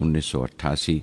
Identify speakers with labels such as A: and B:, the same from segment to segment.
A: 1988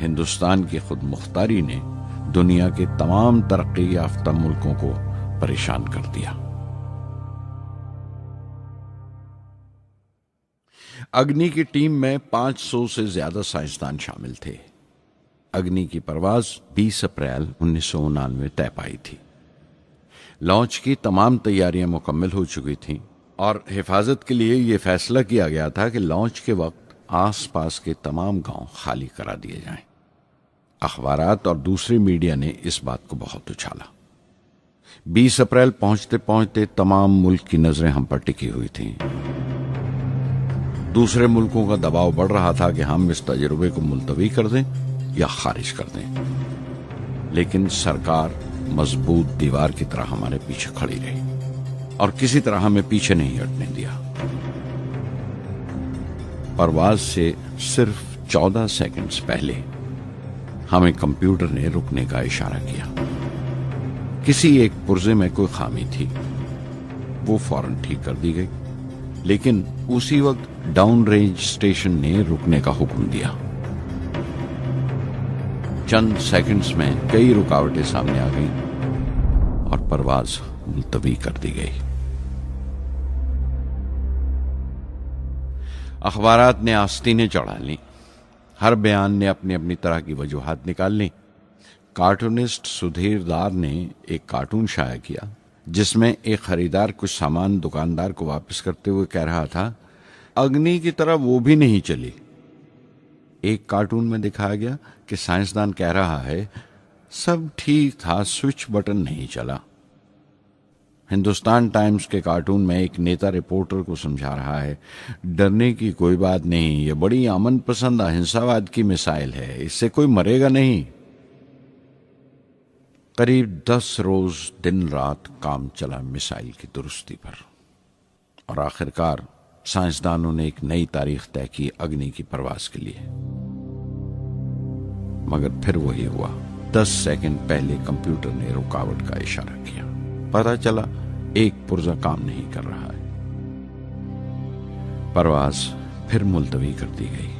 A: ہندوستان کی خود مختاری نے دنیا کے تمام ترقی یافتہ ملکوں کو پریشان کر دیا۔ اگنی کی ٹیم میں 500 سے زیادہ سائنسدان شامل تھے۔ اگنی کی پرواز 20 اپریل 1999 طے پائی تھی۔ لانچ کی تمام تیاریاں مکمل ہو چکی تھیں اور حفاظت کے لیے یہ فیصلہ کیا گیا تھا کہ لانچ کے وقت آس پاس کے تمام گاؤں خالی کرا دیے جائیں۔ اخبارات اور دوسری میڈیا نے اس بات کو بہت اچھالا۔ 20 اپریل پہنچتے پہنچتے تمام ملک کی نظریں ہم پر ٹکی ہوئی تھیں۔ دوسرے ملکوں کا دباؤ بڑھ رہا تھا کہ ہم اس تجربے کو ملتوی کر دیں یا خارج کر دیں، لیکن سرکار مضبوط دیوار کی طرح ہمارے پیچھے کھڑی رہی اور کسی طرح ہمیں پیچھے نہیں ہٹنے دیا۔ پرواز سے صرف 14 سیکنڈز پہلے ہمیں کمپیوٹر نے رکنے کا اشارہ کیا۔ کسی ایک پرزے میں کوئی خامی تھی، وہ فوراً ٹھیک کر دی گئی، لیکن اسی وقت ڈاؤن رینج اسٹیشن نے رکنے کا حکم دیا۔ چند سیکنڈز میں کئی رکاوٹیں سامنے آ گئیں اور پرواز ملتوی کر دی گئی۔ اخبارات نے آستینیں چڑھا لیں، ہر بیان نے اپنی اپنی طرح کی وجوہات نکال لیں۔ کارٹونسٹ سدھیر دار نے ایک کارٹون شائع کیا جس میں ایک خریدار کچھ سامان دکاندار کو واپس کرتے ہوئے کہہ رہا تھا، اگنی کی طرح وہ بھی نہیں چلی۔ ایک کارٹون میں دکھایا گیا کہ سائنسدان کہہ رہا ہے، سب ٹھیک تھا، سوئچ بٹن نہیں چلا۔ ہندوستان ٹائمز کے کارٹون میں ایک نیتا رپورٹر کو سمجھا رہا ہے، ڈرنے کی کوئی بات نہیں، یہ بڑی امن پسند اہنساواد کی مثال ہے، اس سے کوئی مرے گا نہیں۔ قریب 10 روز دن رات کام چلا مثال کی درستی پر، اور آخرکار سائنسدانوں نے ایک نئی تاریخ طے کی اگنی کی پرواز کے لیے۔ مگر پھر وہی ہوا، 10 سیکنڈ پہلے کمپیوٹر نے رکاوٹ کا اشارہ کیا۔ پتہ چلا ایک پرزہ کام نہیں کر رہا ہے۔ پرواز پھر ملتوی کر دی گئی۔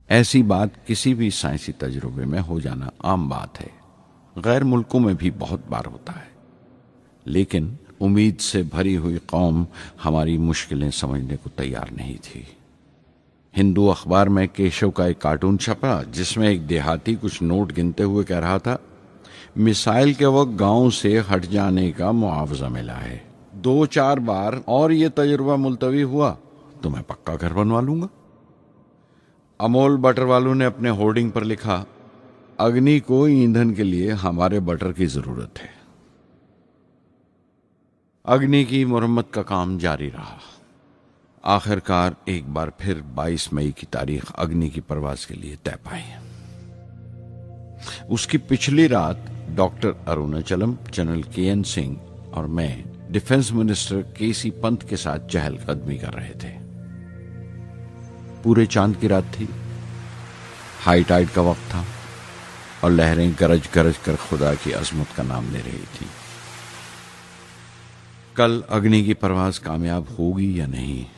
A: ایسی بات کسی بھی سائنسی تجربے میں ہو جانا عام بات ہے، غیر ملکوں میں بھی بہت بار ہوتا ہے، لیکن امید سے بھری ہوئی قوم ہماری مشکلیں سمجھنے کو تیار نہیں تھی۔ ہندو اخبار میں کیشو کا ایک کارٹون چھپا جس میں ایک دیہاتی کچھ نوٹ گنتے ہوئے کہہ رہا تھا، مثال کے وقت گاؤں سے ہٹ جانے کا معاوضہ ملا ہے، 2-4 بار اور یہ تجربہ ملتوی ہوا تو میں پکا گھر بنوا لوں گا۔ امول بٹر والوں نے اپنے ہورڈنگ پر لکھا، اگنی کو ایندھن کے لیے ہمارے بٹر کی ضرورت ہے۔ اگنی کی مرمت کا کام جاری رہا۔ آخرکار ایک بار پھر 22 مئی کی تاریخ اگنی کی پرواز کے لیے طے پائی۔ اس کی پچھلی رات ڈاکٹر اروناچلم، جنرل کے این سنگھ اور میں ڈیفنس منسٹر کے سی پنت کے ساتھ چہل قدمی کر رہے تھے۔ پورے چاند کی رات تھی، ہائی ٹائیڈ کا وقت تھا اور لہریں گرج گرج کر خدا کی عظمت کا نام لے رہی تھی۔ کل اگنی کی پرواز کامیاب ہوگی یا نہیں،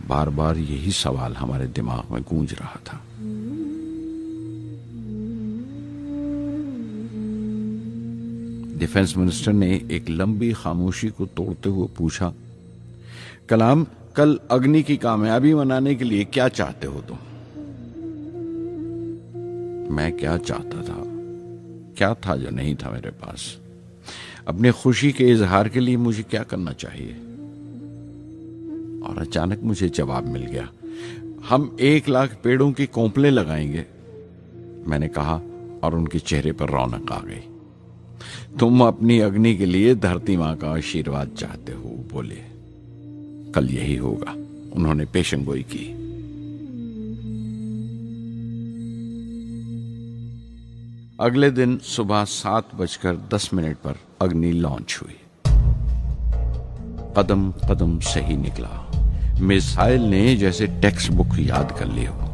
A: بار بار یہی سوال ہمارے دماغ میں گونج رہا تھا۔ ڈیفنس منسٹر نے ایک لمبی خاموشی کو توڑتے ہوئے پوچھا، کلام، کل اگنی کی کامیابی منانے کے لیے کیا چاہتے ہو تم؟ میں کیا چاہتا تھا؟ کیا تھا جو نہیں تھا میرے پاس؟ اپنی خوشی کے اظہار کے لیے مجھے کیا کرنا چاہیے؟ اور اچانک مجھے جواب مل گیا، ہم 1,00,000 پیڑوں کی کونپلیں لگائیں گے۔ میں نے کہا اور ان کے چہرے پر رونق آ گئی، تم اپنی اگنی کے لیے دھرتی ماں کا آشیرواد چاہتے ہو، بولے کل یہی ہوگا۔ انہوں نے پیشن گوئی کی۔ اگلے دن صبح 7:10 پر اگنی لانچ ہوئی۔ قدم قدم صحیح نکلا، میزائل نے جیسے ٹیکسٹ بک یاد کر لی ہو،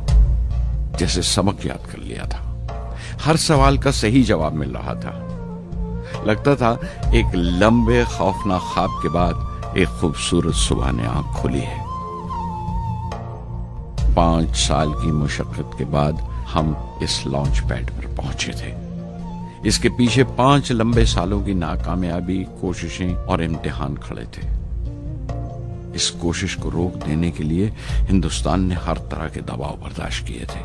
A: جیسے سبق یاد کر لیا تھا۔ ہر سوال کا صحیح جواب مل رہا تھا۔ لگتا تھا ایک لمبے خوفناک خواب کے بعد ایک خوبصورت صبح نے آنکھ کھولی ہے۔ 5 سال کی مشقت کے بعد ہم اس لانچ پیڈ پر پہنچے تھے۔ اس کے پیچھے 5 لمبے سالوں کی ناکامیابی، کوششیں اور امتحان کھڑے تھے۔ اس کوشش کو روک دینے کے لیے ہندوستان نے ہر طرح کے دباؤ برداشت کیے تھے،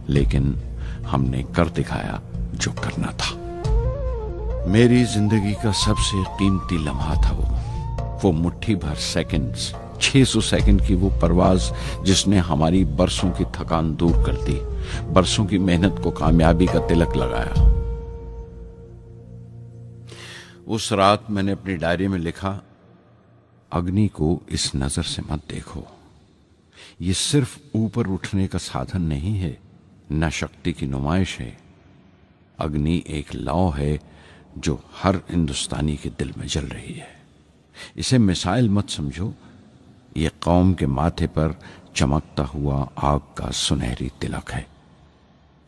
A: لیکن ہم نے کر دکھایا جو کرنا تھا۔ میری زندگی کا سب سے قیمتی لمحہ تھا وہ مٹھی بھر سیکنڈز، 600 سیکنڈ کی وہ پرواز جس نے ہماری برسوں کی تھکان دور کر دی، برسوں کی محنت کو کامیابی کا تلک لگایا۔ اس رات میں نے اپنی ڈائری میں لکھا، اگنی کو اس نظر سے مت دیکھو، یہ صرف اوپر اٹھنے کا سادھن نہیں ہے، نہ شکتی کی نمائش ہے۔ اگنی ایک لو ہے جو ہر ہندوستانی کے دل میں جل رہی ہے۔ اسے مثال مت سمجھو، یہ قوم کے ماتھے پر چمکتا ہوا آگ کا سنہری تلک ہے۔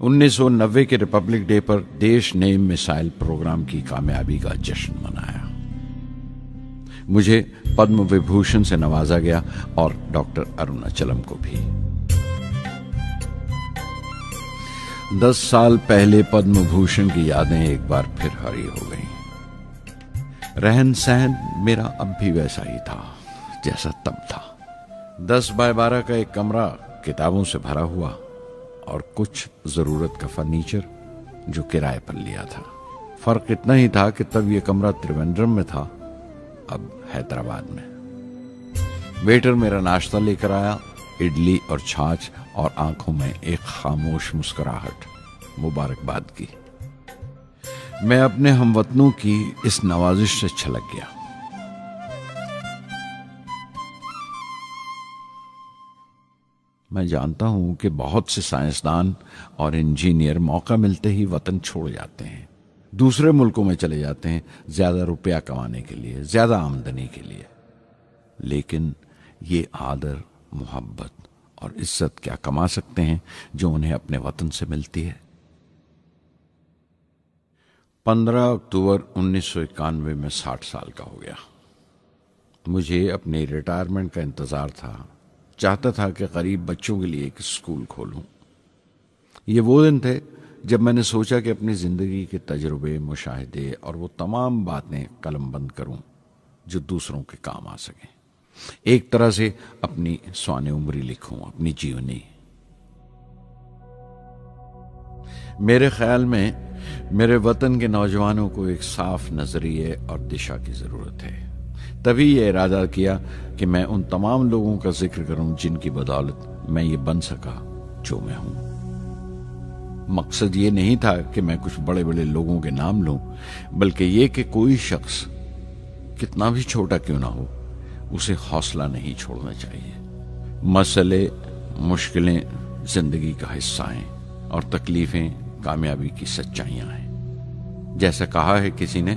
A: انیس سو 1990 کے ریپبلک ڈے پر دیش نے میسائل پروگرام کی کامیابی کا جشن منایا۔ مجھے پدم وبھوشن سے نوازا گیا اور ڈاکٹر اروناچلم کو بھی۔ 10 سال پہلے پدم بھوشن کی یادیں ایک بار پھر ہری ہو گئیں۔ رہن سہن میرا اب بھی ویسا ہی تھا جیسا تب تھا۔ 10 بائی 12 کا ایک کمرہ کتابوں سے بھرا ہوا اور کچھ ضرورت کا فرنیچر جو کرائے پر لیا تھا۔ فرق اتنا ہی تھا کہ تب یہ کمرہ تریویندرم میں تھا، اب حیدرآباد میں۔ ویٹر میرا ناشتہ لے کر آیا، اڈلی اور چھاچھ، اور آنکھوں میں ایک خاموش مسکراہٹ مبارکباد کی۔ میں اپنے ہم وطنوں کی اس نوازش سے چھلک گیا۔ میں جانتا ہوں کہ بہت سے سائنسدان اور انجینئر موقع ملتے ہی وطن چھوڑ جاتے ہیں، دوسرے ملکوں میں چلے جاتے ہیں زیادہ روپیہ کمانے کے لیے، زیادہ آمدنی کے لیے، لیکن یہ آدر، محبت اور عزت کیا کما سکتے ہیں جو انہیں اپنے وطن سے ملتی ہے؟ 15 اکتوبر 1991 میں 60 سال کا ہو گیا۔ مجھے اپنی ریٹائرمنٹ کا انتظار تھا، چاہتا تھا کہ غریب بچوں کے لیے ایک اسکول کھولوں۔ یہ وہ دن تھے جب میں نے سوچا کہ اپنی زندگی کے تجربے، مشاہدے اور وہ تمام باتیں قلم بند کروں جو دوسروں کے کام آ سکیں، ایک طرح سے اپنی سوانح عمری لکھوں، اپنی جیونی۔ میرے خیال میں میرے وطن کے نوجوانوں کو ایک صاف نظریے اور دشا کی ضرورت ہے۔ تبھی یہ ارادہ کیا کہ میں ان تمام لوگوں کا ذکر کروں جن کی بدولت میں یہ بن سکا جو میں ہوں۔ مقصد یہ نہیں تھا کہ میں کچھ بڑے بڑے لوگوں کے نام لوں، بلکہ یہ کہ کوئی شخص کتنا بھی چھوٹا کیوں نہ ہو، اسے حوصلہ نہیں چھوڑنا چاہیے۔ مسئلے، مشکلیں زندگی کا حصہ ہیں اور تکلیفیں کامیابی کی سچائیاں ہیں۔ جیسا کہا ہے کسی نے،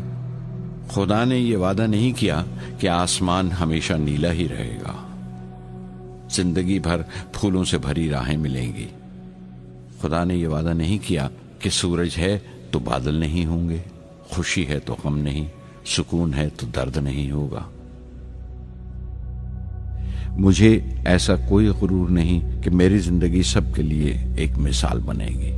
A: خدا نے یہ وعدہ نہیں کیا کہ آسمان ہمیشہ نیلا ہی رہے گا، زندگی بھر پھولوں سے بھری راہیں ملیں گی۔ خدا نے یہ وعدہ نہیں کیا کہ سورج ہے تو بادل نہیں ہوں گے، خوشی ہے تو غم نہیں، سکون ہے تو درد نہیں ہوگا۔ مجھے ایسا کوئی غرور نہیں کہ میری زندگی سب کے لیے ایک مثال بنے گی،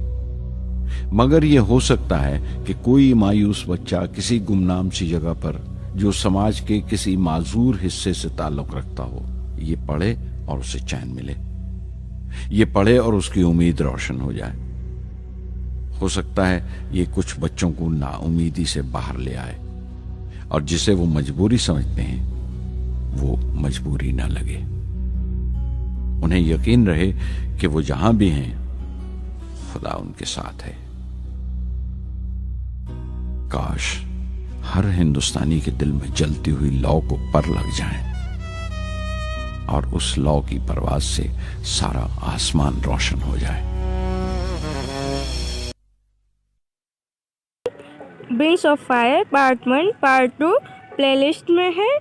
A: مگر یہ ہو سکتا ہے کہ کوئی مایوس بچہ کسی گمنام سی جگہ پر جو سماج کے کسی معذور حصے سے تعلق رکھتا ہو، یہ پڑھے اور اسے چین ملے، یہ پڑھے اور اس کی امید روشن ہو جائے۔ ہو سکتا ہے یہ کچھ بچوں کو نا امیدی سے باہر لے آئے اور جسے وہ مجبوری سمجھتے ہیں وہ مجبوری نہ لگے. انہیں یقین رہے کہ وہ جہاں بھی ہیں خدا ان کے ساتھ ہے. کاش ہر ہندوستانی کے دل میں جلتی ہوئی لو کو پر لگ جائیں اور اس لو کی پرواز سے سارا آسمان روشن ہو جائے.
B: Wings of fire part 1 part 2 play list میں ہے.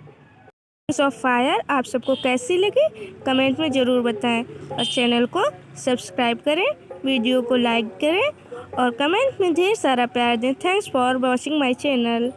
B: ونگس آف فائر آپ سب کو کیسی لگی کمنٹ میں ضرور بتائیں اور چینل کو سبسکرائب کریں, ویڈیو کو لائک کریں اور کمنٹ میں ڈھیر سارا پیار دیں. Thanks for watching my channel.